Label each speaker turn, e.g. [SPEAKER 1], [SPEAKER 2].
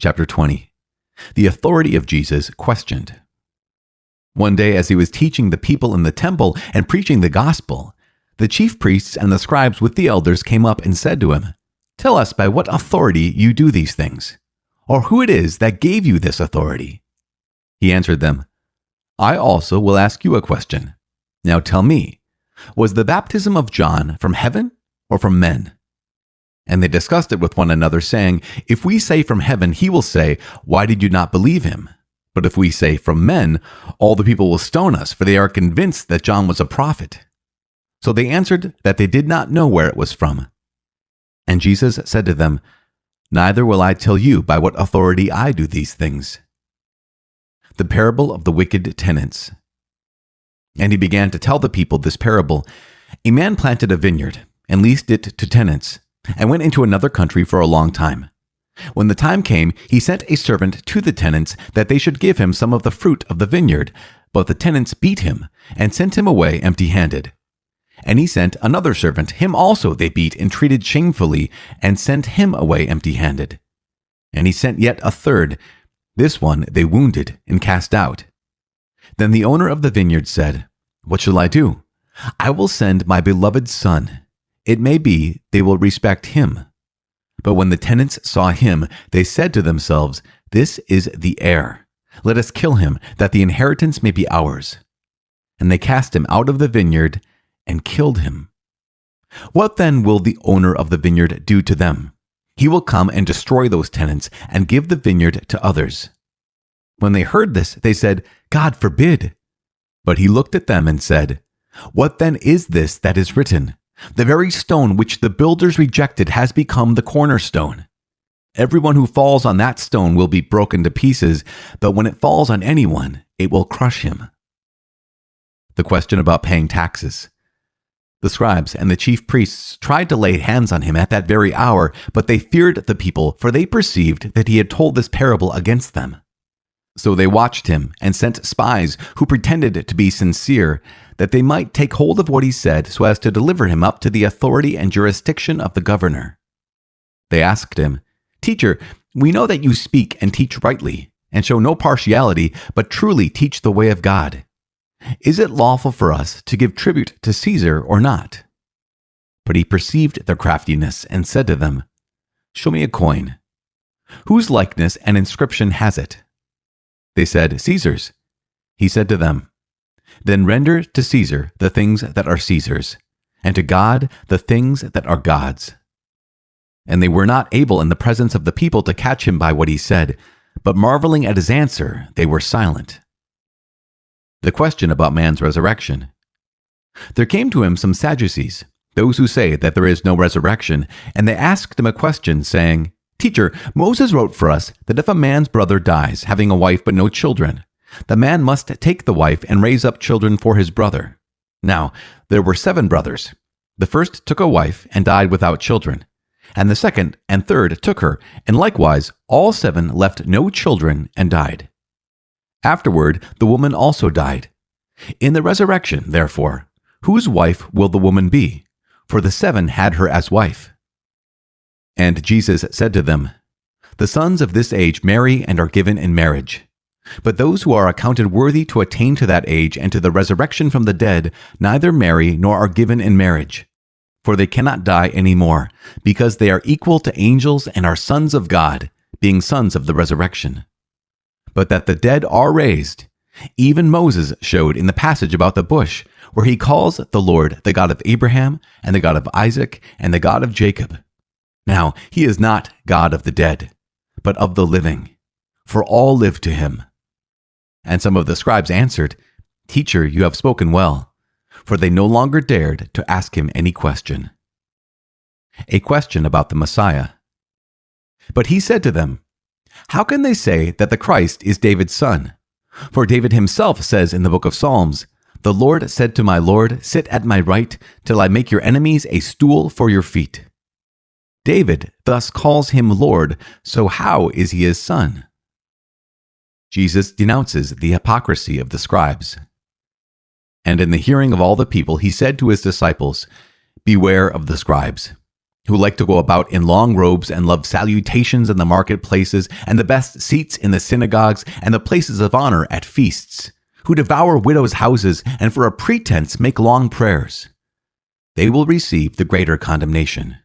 [SPEAKER 1] Chapter 20. The authority of Jesus questioned. One day, as he was teaching the people in the temple and preaching the gospel, the chief priests and the scribes with the elders came up and said to him, "Tell us by what authority you do these things, or who it is that gave you this authority." He answered them, "I also will ask you a question. Now tell me, was the baptism of John from heaven or from men?" And they discussed it with one another, saying, "If we say from heaven, he will say, 'Why did you not believe him?' But if we say from men, all the people will stone us, for they are convinced that John was a prophet." So they answered that they did not know where it was from. And Jesus said to them, "Neither will I tell you by what authority I do these things." The parable of the wicked tenants. And he began to tell the people this parable. A man planted a vineyard and leased it to tenants, and went into another country for a long time. When the time came, he sent a servant to the tenants that they should give him some of the fruit of the vineyard, but the tenants beat him and sent him away empty-handed. And he sent another servant, him also they beat and treated shamefully, and sent him away empty-handed. And he sent yet a third. This one they wounded and cast out. Then the owner of the vineyard said, "What shall I do? I will send my beloved son. It may be they will respect him." But when the tenants saw him, they said to themselves, "This is the heir. Let us kill him, that the inheritance may be ours." And they cast him out of the vineyard and killed him. What then will the owner of the vineyard do to them? He will come and destroy those tenants and give the vineyard to others. When they heard this, they said, "God forbid." But he looked at them and said, "What then is this that is written? The very stone which the builders rejected has become the cornerstone. Everyone who falls on that stone will be broken to pieces, but when it falls on anyone, it will crush him." The question about paying taxes. The scribes and the chief priests tried to lay hands on him at that very hour, but they feared the people, for they perceived that he had told this parable against them. So they watched him and sent spies who pretended to be sincere, that they might take hold of what he said so as to deliver him up to the authority and jurisdiction of the governor. They asked him, "Teacher, we know that you speak and teach rightly, and show no partiality, but truly teach the way of God. Is it lawful for us to give tribute to Caesar or not?" But he perceived their craftiness and said to them, "Show me a coin. Whose likeness and inscription has it?" They said, "Caesar's." He said to them, "Then render to Caesar the things that are Caesar's, and to God the things that are God's." And they were not able in the presence of the people to catch him by what he said, but marveling at his answer, they were silent. The question about man's resurrection. There came to him some Sadducees, those who say that there is no resurrection, and they asked him a question, saying, "Teacher, Moses wrote for us that if a man's brother dies, having a wife but no children, the man must take the wife and raise up children for his brother. Now, there were 7 brothers. The first took a wife and died without children, and the second and third took her, and likewise all 7 left no children and died. Afterward, the woman also died. In the resurrection, therefore, whose wife will the woman be? For the 7 had her as wife." And Jesus said to them, "The sons of this age marry and are given in marriage. But those who are accounted worthy to attain to that age and to the resurrection from the dead neither marry nor are given in marriage. For they cannot die any more, because they are equal to angels and are sons of God, being sons of the resurrection. But that the dead are raised, even Moses showed in the passage about the bush, where he calls the Lord the God of Abraham and the God of Isaac and the God of Jacob. Now, he is not God of the dead, but of the living, for all live to him." And some of the scribes answered, "Teacher, you have spoken well," for they no longer dared to ask him any question. A question about the Messiah. But he said to them, "How can they say that the Christ is David's son? For David himself says in the book of Psalms, 'The Lord said to my Lord, sit at my right, till I make your enemies a stool for your feet.' David thus calls him Lord, so how is he his son?" Jesus denounces the hypocrisy of the scribes. And in the hearing of all the people, he said to his disciples, "Beware of the scribes. who like to go about in long robes and love salutations in the marketplaces and the best seats in the synagogues and the places of honor at feasts, who devour widows' houses and for a pretense make long prayers. They will receive the greater condemnation.